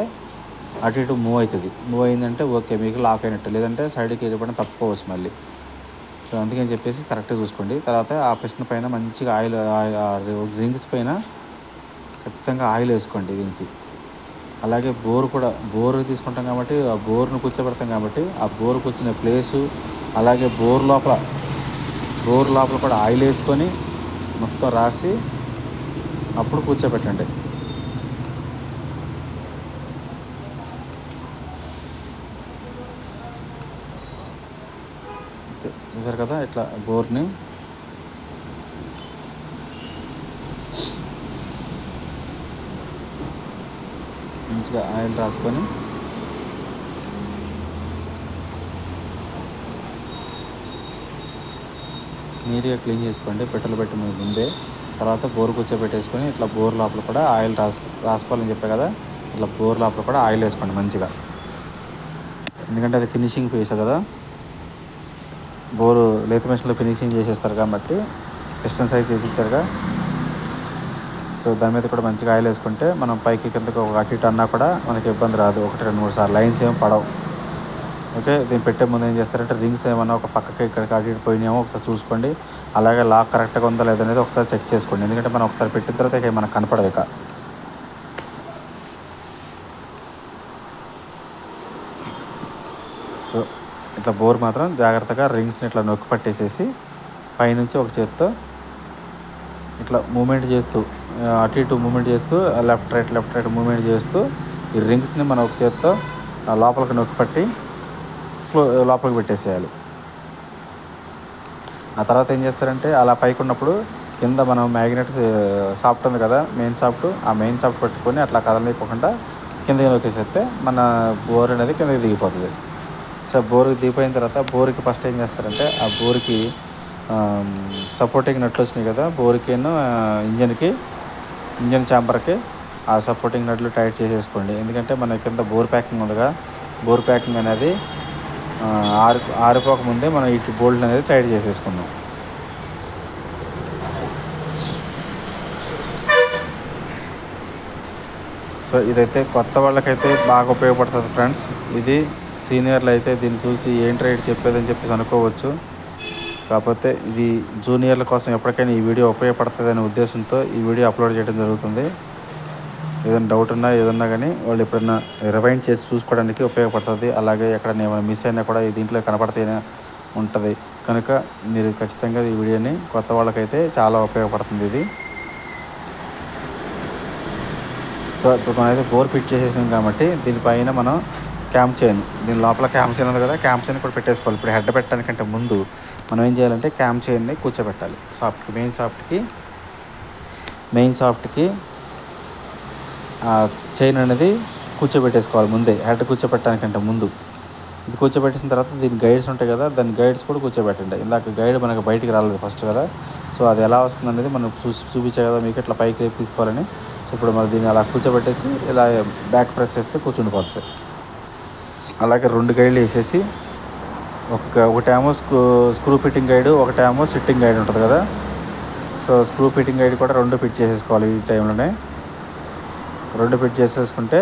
అటు ఇటు మూవ్ అవుతుంది. మూవ్ అయిందంటే ఓకే, మీకు లాక్ అయినట్టు. లేదంటే సైడ్కి వెళ్ళిపోవడం తప్పుకోవచ్చు మళ్ళీ. సో అందుకని చెప్పేసి కరెక్ట్గా చూసుకోండి. తర్వాత ఆ పిస్టన్ పైన మంచిగా ఆయిల్, రింగ్స్ పైన ఖచ్చితంగా ఆయిల్ వేసుకోండి దీనికి. అలాగే బోర్ తీసుకుంటాం కాబట్టి ఆ బోర్ను కూర్చోబెడతాం కాబట్టి ఆ బోర్ కూర్చునే ప్లేసు, అలాగే బోర్ లోపల కూడా ఆయిల్ వేసుకొని మొత్తం రాసి అప్పుడు కూర్చోబెట్టండి. చూసారు కదా, ఇట్లా బోర్ని మంచిగా ఆయిల్ రాసుకొని నీట్గా క్లీన్ చేసుకోండి పెట్రోల్ పెట్టి ముందే. తర్వాత బోర్ కూర్చోబెట్టేసుకొని ఇట్లా బోర్ లోపల కూడా ఆయిల్ రాసుకోవాలని చెప్పే కదా, ఇట్లా బోర్ లోపల కూడా ఆయిల్ వేసుకోండి మంచిగా. ఎందుకంటే అది ఫినిషింగ్ పీస్ కదా, బోరు లేత మెషిన్లో ఫినిషింగ్ చేసేస్తారు కాబట్టి పిస్టన్ సైజ్ చేసి ఇచ్చారుగా. సో దాని మీద కూడా మంచిగా ఆయిల్ వేసుకుంటే మనం పైకి కిందకి ఒక అటు ఇటు అన్నా కూడా మనకి ఇబ్బంది రాదు. 1-2-3 సార్లు లైన్స్ ఏమి పడవు. ఓకే, దీన్ని పెట్టే ముందు ఏం చేస్తారంటే రింగ్స్ ఏమన్నా ఒక పక్కకి ఇక్కడికి అటు ఇటు పోయినామో ఒకసారి చూసుకోండి. అలాగే లాక్ కరెక్ట్గా ఉందా లేదనేది ఒకసారి చెక్ చేసుకోండి. ఎందుకంటే మనం ఒకసారి పెట్టిన తర్వాత ఇక మనకు కనపడదు ఇక. సో ఇట్లా బోర్ మాత్రం జాగ్రత్తగా రింగ్స్ని ఇట్లా నొక్కి పట్టేసేసి పైనుంచి ఒక చేత్తో ఇట్లా మూమెంట్ చేస్తూ అటు ఇటు మూమెంట్ చేస్తూ లెఫ్ట్ రైట్ మూమెంట్ చేస్తూ ఈ రింగ్స్ని మనం ఒక చేత్తో లోపలికి నొక్కి పట్టి లోపలికి పెట్టేసేయాలి. ఆ తర్వాత ఏం చేస్తారంటే అలా పైకి ఉన్నప్పుడు కింద మనం మ్యాగ్నెట్ సాఫ్ట్ ఉంది కదా, మెయిన్ సాఫ్ట్, ఆ మెయిన్ సాఫ్ట్ పట్టుకొని అట్లా కదలనివ్వకుండా కిందకి నొక్కేసేస్తే మన బోర్ అనేది కిందకి దిగిపోతుంది. సో బోర్కి దిగిపోయిన తర్వాత బోర్కి ఫస్ట్ ఏం చేస్తారంటే ఆ బోర్కి సపోర్టింగ్ నట్లు వచ్చినాయి కదా, బోర్కి ఇంజన్ ఛాంబర్కి ఆ సపోర్టింగ్ నట్లు టైట్ చేసేసుకోండి. ఎందుకంటే మన కింద బోర్ ప్యాకింగ్ ఉందిగా, బోర్ ప్యాకింగ్ అనేది ఆరిపోకముందే మనం ఇటు బోల్ట్ అనేది టైట్ చేసేసుకున్నాం. సో ఇదైతే కొత్త వాళ్ళకైతే బాగా ఉపయోగపడుతుంది ఫ్రెండ్స్. ఇది సీనియర్లు అయితే దీన్ని చూసి ఏంటి రేట్ చెప్పేదని చెప్పేసి అనుకోవచ్చు. కాకపోతే ఇది జూనియర్ల కోసం ఎప్పటికైనా ఈ వీడియో ఉపయోగపడుతుందనే ఉద్దేశంతో ఈ వీడియో అప్లోడ్ చేయడం జరుగుతుంది. ఏదైనా డౌట్ ఉన్నా ఏదన్నా కానీ వాళ్ళు ఎప్పుడైనా రివైండ్ చేసి చూసుకోవడానికి ఉపయోగపడుతుంది. అలాగే ఎక్కడైనా ఏమైనా మిస్ అయినా కూడా దీంట్లో కనపడితేనే ఉంటుంది. కనుక మీరు ఖచ్చితంగా ఈ వీడియోని కొత్త వాళ్ళకైతే చాలా ఉపయోగపడుతుంది ఇది. సో ఇప్పుడు మనమైతే బోర్ ఫిట్ చేసేసినాం కాబట్టి దీనిపైన మనం క్యామ్ చైన్, దీని లోపల క్యామ్ చైన్ ఉంది కదా, క్యామ్ చైన్ కూడా పెట్టేసుకోవాలి. ఇప్పుడు హెడ్ పెట్టడానికంటే ముందు మనం ఏం చేయాలంటే క్యామ్ చైన్ని కూర్చోబెట్టాలి. మెయిన్ సాఫ్ట్కి ఆ చైన్ అనేది కూర్చోబెట్టేసుకోవాలి ముందే, హెడ్ కూర్చోబెట్టడానికంటే ముందు. ఇది కూర్చోబెట్టేసిన తర్వాత దీని గైడ్స్ ఉంటాయి కదా, దాని గైడ్స్ కూడా కూర్చోబెట్టండి. ఇందాక గైడ్ మనకు బయటికి రాలేదు ఫస్ట్ కదా, సో అది ఎలా వస్తుంది అనేది మనం చూపించే కదా మీకు, ఇట్లా పైకి రేపు తీసుకోవాలని. సో ఇప్పుడు మనం దీన్ని అలా కూర్చోబెట్టేసి ఇలా బ్యాక్ ప్రెస్ చేస్తే కూర్చుండిపోతుంది. అలాగే 2 గైడ్లు వేసేసి ఒకటేమో స్క్రూ ఫిట్టింగ్ గైడ్, ఒకటేమో సిట్టింగ్ గైడ్ ఉంటుంది కదా. సో స్క్రూ ఫిట్టింగ్ గైడ్ కూడా 2 ఫిట్ చేసేసుకోవాలి ఈ టైంలోనే. 2 ఫిట్ చేసేసుకుంటే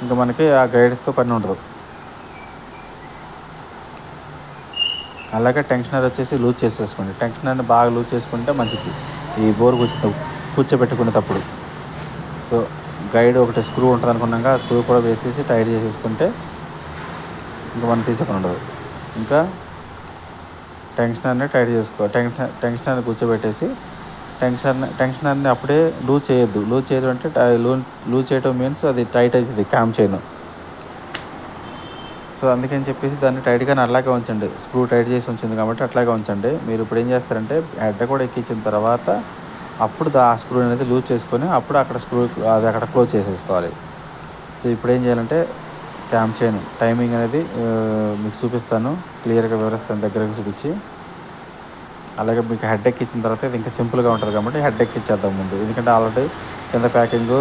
ఇంకా మనకి ఆ గైడ్స్తో పని ఉండదు. అలాగే టెన్షనర్ వచ్చేసి లూజ్ చేసేసుకోండి. టెన్షనర్ని బాగా లూజ్ చేసుకుంటే మంచిది ఈ బోర్ కూర్చోబెట్టుకునేటప్పుడు. సో గైడ్ ఒకటి స్క్రూ ఉంటుంది అనుకున్నాక ఆ స్క్రూ కూడా వేసేసి టైట్ చేసేసుకుంటే ఇంకా మనం తీసేపని ఉండదు. ఇంకా టెన్షనర్ని టైట్ చేసుకో, టెన్షనర్ని కూర్చోబెట్టేసి టెన్షనర్ని అప్పుడే లూజ్ చేయొద్దు. లూజ్ చేయడం అంటే లూజ్ చేయడం మీన్స్ అది టైట్ అవుతుంది క్యామ్ చైన్. సో అందుకని చెప్పేసి దాన్ని టైట్గా అలాగే ఉంచండి. స్క్రూ టైట్ చేసి ఉంచింది కాబట్టి అట్లాగే ఉంచండి. మీరు ఇప్పుడు ఏం చేస్తారంటే హెడ్ కూడా ఎక్కించిన తర్వాత అప్పుడు ఆ స్క్రూ అనేది లూజ్ చేసుకొని అప్పుడు అక్కడ స్క్రూ అది అక్కడ క్లోజ్ చేసేసుకోవాలి. సో ఇప్పుడు ఏం చేయాలంటే క్యామ్ చైన్ టైమింగ్ అనేది మీకు చూపిస్తాను, క్లియర్గా వివరిస్తాను దగ్గరకు చూపించి. అలాగే మీకు హెడ్ ఎక్కించిన తర్వాత ఇది ఇంకా సింపుల్గా ఉంటుంది కాబట్టి హెడ్ ఎక్కించేద్దాం ముందు. ఎందుకంటే ఆల్రెడీ కింద ప్యాకింగ్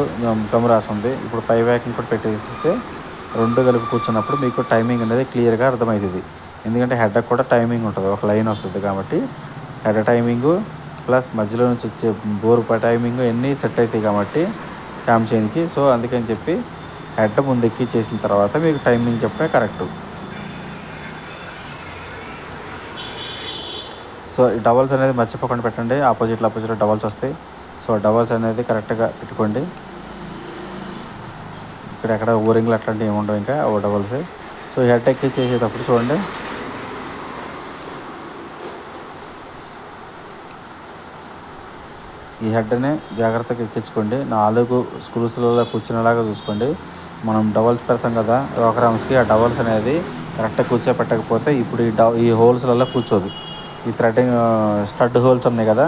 గమ్ రాస్తుంది. ఇప్పుడు పై ప్యాకింగ్ కూడా పెట్టేస్తే 2 కలిపి కూర్చున్నప్పుడు మీకు టైమింగ్ అనేది క్లియర్గా అర్థమవుతుంది. ఎందుకంటే హెడ్ కూడా టైమింగ్ ఉంటుంది, ఒక లైన్ వస్తుంది కాబట్టి హెడ్ టైమింగు ప్లస్ మధ్యలో నుంచి వచ్చే బోర్ టైమింగ్ అన్నీ సెట్ అవుతాయి కాబట్టి క్యామ్ చైన్కి. సో అందుకని చెప్పి హెడ్ ముందు ఎక్కించేసిన తర్వాత మీకు టైమింగ్ చెప్పే కరెక్టు. సో ఈ డబల్స్ అనేది మర్చిపోకుండా పెట్టండి, ఆపోజిట్లో డబల్స్ వస్తాయి. సో డబల్స్ అనేది కరెక్ట్గా పెట్టుకోండి. ఇక్కడ ఎక్కడ ఓరింగ్లు అట్లాంటివి ఏముండవు, ఇంకా ఓ డబల్సే. సో హెడ్ ఎక్కించేసేటప్పుడు చూడండి ఈ హెడ్ని జాగ్రత్తగా ఎక్కించుకోండి. 4 స్క్రూస్లలో కూర్చునేలాగా చూసుకోండి. మనం డబల్స్ పెడతాం కదా రోకరామ్స్కి, ఆ డబల్స్ అనేది కరెక్ట్గా కూర్చోపెట్టకపోతే ఇప్పుడు ఈ హోల్స్లలో కూర్చోదు. ఈ థ్రెడ్డింగ్ స్టడ్ హోల్స్ ఉన్నాయి కదా,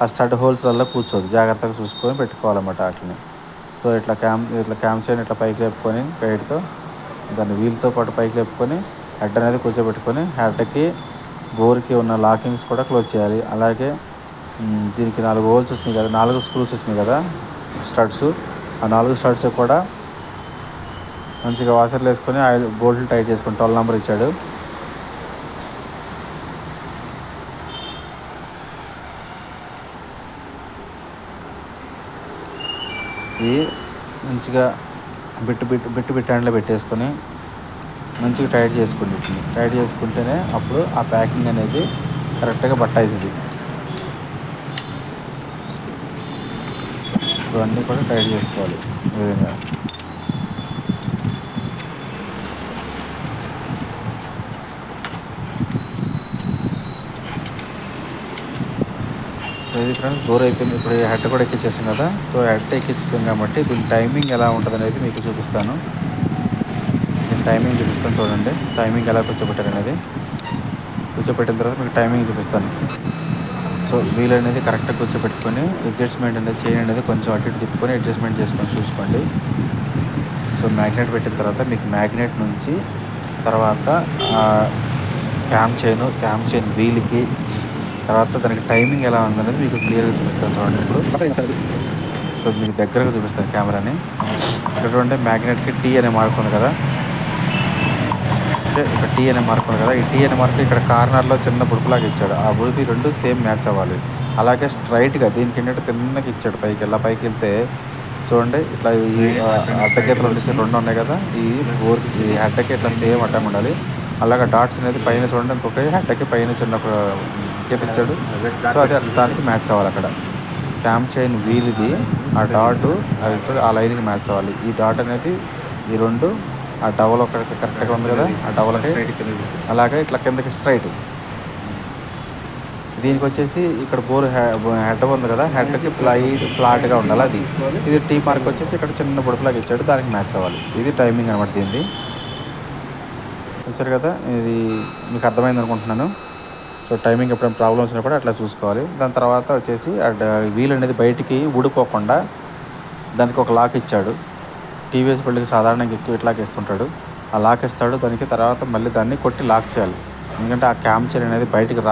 ఆ స్టడ్ హోల్స్లలో కూర్చోదు. జాగ్రత్తగా చూసుకొని పెట్టుకోవాలన్నమాట వాటిని. సో ఇట్లా క్యామ్ చైన్ ఇట్లా పైకి లేపుకొని గైడ్తో దాన్ని వీల్తో పాటు పైకి లేపుకొని హెడ్ అనేది కూర్చోబెట్టుకొని హెడ్కి బోర్కి ఉన్న లాకింగ్స్ కూడా క్లోజ్ చేయాలి. అలాగే దీనికి 4 హోల్స్ వచ్చినాయి కదా, 4 స్క్రూస్ వచ్చినాయి కదా స్టడ్స్, ఆ 4 స్టడ్స్ కూడా మంచిగా వాషర్లు వేసుకొని ఆయిల్ బోల్ట్లు టైట్ చేసుకొని 12 నెంబర్ ఇచ్చాడు. ఇది మంచిగా బిట్టు హ్యాండ్లో పెట్టేసుకొని మంచిగా టైట్ చేసుకోండి. టైట్ చేసుకుంటేనే అప్పుడు ఆ ప్యాకింగ్ అనేది కరెక్ట్గా బట్ట అవుతుంది. సో అన్నీ కూడా టైట్ చేసుకోవాలి ఈ విధంగా. సో ఇది ఫ్రెండ్స్ బోర్ అయిపోయింది. ఇప్పుడు హెడ్ కూడా ఎక్కించేసాం కదా. సో హెడ్ ఎక్కించేసాం కాబట్టి దీని టైమింగ్ ఎలా ఉంటుంది అనేది మీకు చూపిస్తాను. నేను టైమింగ్ చూపిస్తాను చూడండి, టైమింగ్ ఎలా కూర్చోబెట్టారు అనేది. కూర్చోబెట్టిన తర్వాత మీకు టైమింగ్ చూపిస్తాను. సో వీల్ అనేది కరెక్ట్గా కూర్చోబెట్టుకొని అడ్జస్ట్మెంట్ అనేది చైన్ అనేది కొంచెం అటు ఇటు తిప్పుకొని అడ్జస్ట్మెంట్ చేసుకొని చూసుకోండి. సో మ్యాగ్నెట్ పెట్టిన తర్వాత మీకు మ్యాగ్నెట్ నుంచి తర్వాత క్యామ్ చైన్ వీల్కి తర్వాత దానికి టైమింగ్ ఎలా ఉందనేది మీకు క్లియర్గా చూపిస్తాను చూడండి. ఇప్పుడు సో మీకు దగ్గరగా చూపిస్తాను కెమెరాని. ఇక్కడ చూడండి మ్యాగ్నెట్కి టీ అనే మార్క్ ఉంది కదా, ఇక్కడ టీ అనే మార్క్ ఉంది కదా, ఈ టీ అనే మార్క్ ఇక్కడ కార్నర్లో చిన్న బుడుపులాగా ఇచ్చాడు. ఆ బుడుపు 2 సేమ్ మ్యాచ్ అవ్వాలి. అలాగే స్ట్రైట్గా దీనికి ఏంటంటే తిన్నకి ఇచ్చాడు పైకి వెళ్తే చూడండి ఇట్లా ఈ అడ్డగీతలు ఉండే 2 ఉన్నాయి కదా, ఈ హెడ్కి ఇట్లా సేమ్ అడ్డం ఉండాలి. అలాగే డాట్స్ అనేది పైన చూడండి, ఇంకొక హెడ్కి పైన చిన్న ఒక గీత ఇచ్చాడు. సో అది దానికి మ్యాచ్ అవ్వాలి. అక్కడ క్యామ్ చైన్ వీల్ది ఆ డాట్ అది ఇచ్చాడు, ఆ లైన్కి మ్యాచ్ అవ్వాలి. ఈ డాట్ అనేది ఈ 2 ఆ డబల్ ఒకటి కరెక్ట్గా ఉంది కదా, ఆ డబల్కి అలాగే ఇట్లా కిందకి స్ట్రైట్. దీనికి వచ్చేసి ఇక్కడ బోర్ హెడ్ ఉంది కదా, హెడ్కి ఫ్లాట్గా ఉండాలి. అది ఇది టీ మార్క్ వచ్చేసి ఇక్కడ చిన్న బుడుపులాగా ఇచ్చాడు, దానికి మ్యాచ్ అవ్వాలి. ఇది టైమింగ్ అనమాట దీనిది. చూస్తారు కదా, ఇది మీకు అర్థమైంది అనుకుంటున్నాను. సో టైమింగ్ ఎప్పుడైనా ప్రాబ్లమ్స్ ఉన్నప్పుడు అట్లా చూసుకోవాలి. దాని తర్వాత వచ్చేసి వీల్ అనేది బయటికి ఊడిపోకుండా దానికి ఒక లాక్ ఇచ్చాడు. టీవీఎస్ బండికి సాధారణంగా ఎక్కువ ఇట్లాక్ ఇస్తుంటాడు. ఆ లాక్ ఇస్తాడు. దానికి తర్వాత మళ్ళీ దాన్ని కొట్టి లాక్ చేయాలి. ఎందుకంటే ఆ క్యామ్ చైన్ అనేది బయటికి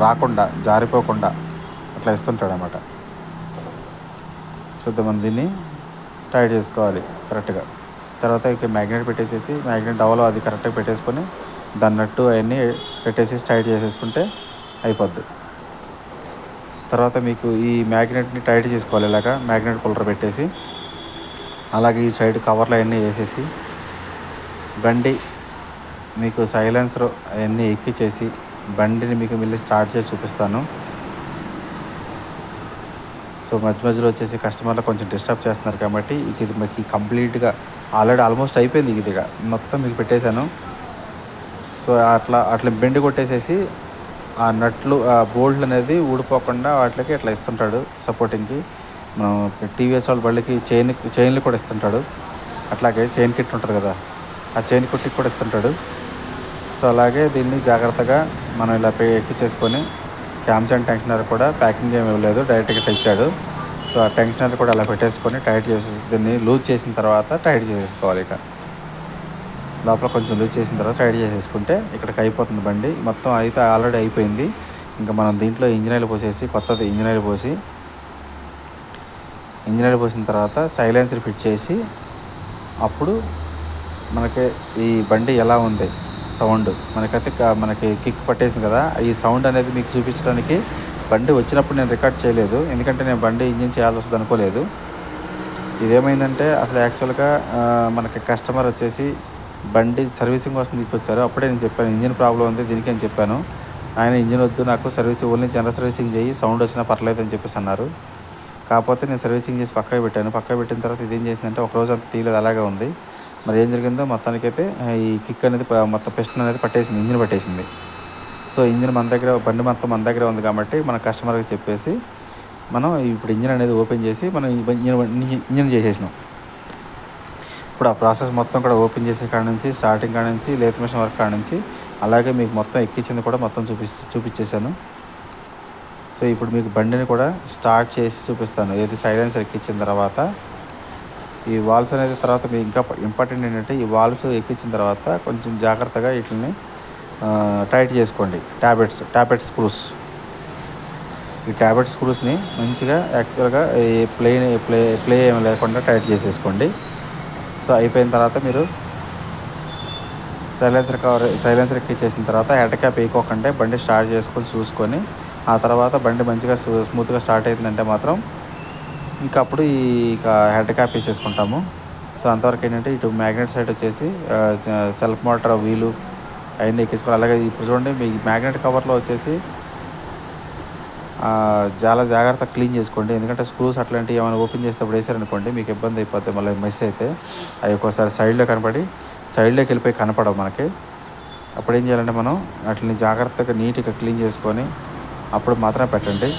రాకుండా జారిపోకుండా అట్లా ఇస్తుంటాడు అన్నమాట. చూద్దాం, మనం దీన్ని టైట్ చేసుకోవాలి కరెక్ట్గా. తర్వాత ఇక మ్యాగ్నెట్ పెట్టేసేసి మ్యాగ్నెట్ డవలో అది కరెక్ట్గా పెట్టేసుకొని దాని నట్టు అవన్నీ పెట్టేసి టైట్ చేసేసుకుంటే అయిపోద్ది. తర్వాత మీకు ఈ మ్యాగ్నెట్ని టైట్ చేసుకోవాలి. ఇలాగా మ్యాగ్నెట్ పుల్లర్ పెట్టేసి అలాగే ఈ సైడ్ కవర్లు అవన్నీ వేసేసి బండి మీకు సైలెన్సర్ అవన్నీ ఎక్కించేసి బండిని మీకు మళ్ళీ స్టార్ట్ చేసి చూపిస్తాను. సో మధ్యలో వచ్చేసి కస్టమర్లు కొంచెం డిస్టర్బ్ చేస్తున్నారు కాబట్టి ఇది మీకు కంప్లీట్గా ఆల్రెడీ ఆల్మోస్ట్ అయిపోయింది. ఇదిగా మొత్తం మీకు పెట్టేశాను. సో అట్లా బెండ్ కొట్టేసేసి ఆ నట్లు ఆ బోల్ట్లు అనేది ఊడిపోకుండా వాటికి ఇట్లా ఇస్తుంటాడు సపోర్టింగ్కి. మనం టీవీఎస్ వాళ్ళ బళ్ళకి చైన్లు కూడా ఇస్తుంటాడు. అట్లాగే చైన్ కిట్ ఉంటుంది కదా, ఆ చైన్ కిట్కి కూడా ఇస్తుంటాడు. సో అలాగే దీన్ని జాగ్రత్తగా మనం ఇలా ఎక్కించేసుకొని క్యామ్స్ టెన్షనర్ కూడా ప్యాకింగ్ ఏమి ఇవ్వలేదు, డైరెక్ట్గా ఇట్లా ఇచ్చాడు. సో ఆ టెన్షనర్ కూడా అలా పెట్టేసుకొని టైట్ చేసి దీన్ని లూజ్ చేసిన తర్వాత టైట్ చేసేసుకోవాలి. ఇక లోపల కొంచెం లూజ్ చేసిన తర్వాత టైట్ చేసేసుకుంటే ఇక్కడికి అయిపోతుంది బండి మొత్తం. అయితే ఆల్రెడీ అయిపోయింది. ఇంకా మనం దీంట్లో ఇంజిన్ ఆయిల్ పోసేసి కొత్తది ఇంజిన్ ఆయిల్ పోసిన తర్వాత సైలెన్సర్ ఫిట్ చేసి అప్పుడు మనకి ఈ బండి ఎలా ఉంది సౌండ్ మనకైతే మనకి కిక్ పట్టేసింది కదా, ఈ సౌండ్ అనేది మీకు చూపించడానికి బండి వచ్చినప్పుడు నేను రికార్డ్ చేయలేదు. ఎందుకంటే నేను బండి ఇంజిన్ చేయాల్సి వస్తుంది అనుకోలేదు. ఇదేమైందంటే అసలు యాక్చువల్గా మనకి కస్టమర్ వచ్చేసి బండి సర్వీసింగ్ కోసం తీసుకొచ్చారు. అప్పుడే నేను చెప్పాను ఇంజిన్ ప్రాబ్లం ఉంది దీనికి అని చెప్పాను. ఆయన ఇంజిన్ వద్దు, నాకు ఓన్లీ జనరల్ సర్వీసింగ్ చేయి, సౌండ్ వచ్చినా పర్లేదు అని చెప్పేసి అన్నారు. కాకపోతే నేను సర్వీసింగ్ చేసి పక్కకు పెట్టిన తర్వాత ఇదేం చేసిందంటే ఒక రోజు అంతా తీయలేదు, అలాగే ఉంది. మరి ఏం జరిగిందో మొత్తానికైతే ఈ కిక్ అనేది మొత్తం పిస్టన్ అనేది పట్టేసింది, ఇంజిన్ పట్టేసింది. సో ఇంజిన్ బండి మొత్తం మన దగ్గర ఉంది కాబట్టి మన కస్టమర్కి చెప్పేసి మనం ఇప్పుడు ఇంజిన్ అనేది ఓపెన్ చేసి మనం ఇంజిన్ చేసేసినాం. ఇప్పుడు ఆ ప్రాసెస్ మొత్తం కూడా ఓపెన్ చేసే కాడ నుంచి స్టార్టింగ్ కాడ నుంచి లేత్ మిషన్ వర్క్ కాడ నుంచి అలాగే మీకు మొత్తం ఎక్కించింది కూడా మొత్తం చూపించేశాను. సో ఇప్పుడు మీకు బండిని కూడా స్టార్ట్ చేసి చూపిస్తాను. ఏది సైలెన్సర్ ఎక్కించిన తర్వాత ఈ వాల్స్ అనేది తర్వాత మీకు ఇంకా ఇంపార్టెంట్ ఏంటంటే ఈ వాల్స్ ఎక్కించిన తర్వాత కొంచెం జాగ్రత్తగా వీటిని టైట్ చేసుకోండి. ట్యాబెట్ స్క్రూస్, ఈ ట్యాబెట్ స్క్రూస్ని మంచిగా యాక్చువల్గా ప్లే ఏమి లేకుండా టైట్ చేసేసుకోండి. సో అయిపోయిన తర్వాత మీరు సైలెన్సర్ ఎక్కించేసిన తర్వాత హెడ్ క్యాప్ వేయకోకుండా బండి స్టార్ట్ చేసుకొని చూసుకొని ఆ తర్వాత బండి మంచిగా స్మూత్గా స్టార్ట్ అవుతుందంటే మాత్రం ఇంకా అప్పుడు ఈ హెడ్ క్యాప్ వేసేసుకుంటాము. సో అంతవరకు ఏంటంటే ఇటు మ్యాగ్నెట్ సైడ్ వచ్చేసి సెల్ఫ్ మోటార్ వీలు అవన్నీ ఎక్కించుకోవాలి. అలాగే ఇప్పుడు చూడండి మీ మ్యాగ్నెట్ కవర్లో వచ్చేసి చాలా జాగ్రత్తగా క్లీన్ చేసుకోండి. ఎందుకంటే స్క్రూస్ అట్లాంటివి ఏమైనా ఓపెన్ చేసేటప్పుడు వేసారనుకోండి మీకు ఇబ్బంది అయిపోద్ది. మళ్ళీ మిస్ అయితే అవి ఒక్కోసారి సైడ్లోకి వెళ్ళిపోయి కనపడవు మనకి. అప్పుడు ఏం చేయాలంటే మనం వాటిని జాగ్రత్తగా నీట్గా క్లీన్ చేసుకొని అప్పుడు మాత్రమే పెట్టండి.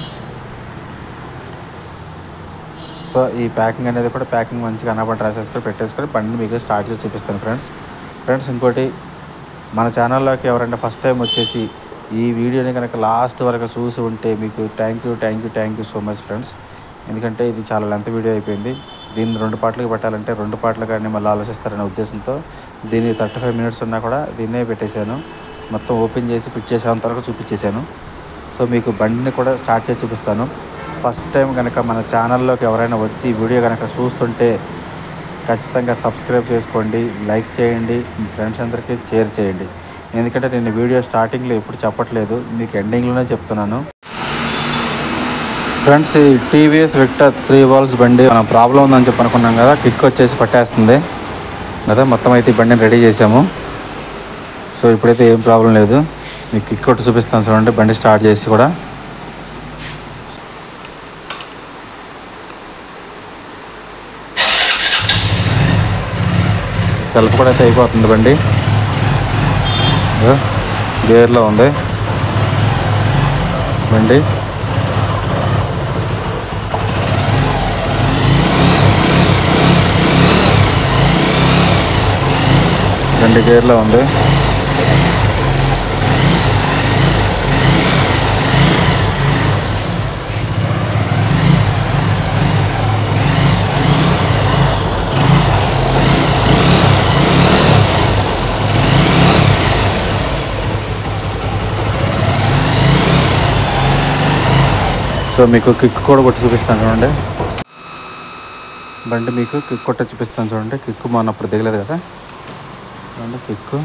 సో ఈ ప్యాకింగ్ అనేది కూడా మంచిగా అన్నమాట రాసేసుకొని పెట్టేసుకొని బండిని మీకు స్టార్ట్ చేసి చూపిస్తాను ఫ్రెండ్స్. ఇంకోటి మన ఛానల్లోకి ఎవరైనా ఫస్ట్ టైం వచ్చేసి ఈ వీడియోని కనుక లాస్ట్ వరకు చూసి ఉంటే మీకు thank you so much friends. ఎందుకంటే ఇది చాలా లెంత్ వీడియో అయిపోయింది. దీన్ని 2 పార్ట్లుగా పెట్టాలంటే 2 పార్ట్లు కానీ మళ్ళీ ఆలోచిస్తారనే ఉద్దేశంతో దీన్ని 35 మినిట్స్ ఉన్నా కూడా దీన్నే పెట్టేశాను. మొత్తం ఓపెన్ చేసి ఫిట్ చేసేంతవరకు చూపించేశాను. సో మీకు బండిని కూడా స్టార్ట్ చేసి చూపిస్తాను. ఫస్ట్ టైం కనుక మన ఛానల్లోకి ఎవరైనా వచ్చి వీడియో కనుక చూస్తుంటే ఖచ్చితంగా సబ్స్క్రైబ్ చేసుకోండి, లైక్ చేయండి, మీ ఫ్రెండ్స్ అందరికీ షేర్ చేయండి. ఎందుకంటే నేను వీడియో స్టార్టింగ్లో ఎప్పుడు చెప్పట్లేదు, మీకు ఎండింగ్లోనే చెప్తున్నాను. ఫ్రెండ్స్ ఈ టీవీఎస్ విక్టర్ 3 వాల్వ్స్ బండి మనం ప్రాబ్లం ఉందని చెప్పి అనుకున్నాం కదా, కిక్ వచ్చేసి పట్టేస్తుంది కదా. మొత్తం అయితే ఈ బండిని రెడీ చేసాము. సో ఇప్పుడైతే ఏం ప్రాబ్లం లేదు. మీకు కిక్ కొట్టి చూపిస్తాను చూడండి బండి స్టార్ట్ చేసి కూడా. సెల్ఫ్ కూడా అయితే అయిపోతుంది, బండి గేర్లో ఉంది బండి. గేర్లో ఉంది. సో మీకు కిక్ కూడా కొట్టి చూపిస్తాను చూడండి. బండి మీకు కిక్ కొట్టి చూపిస్తాను చూడండి. కిక్ మొన్నప్పుడు దిగలేదు కదా, చూడండి కిక్కు.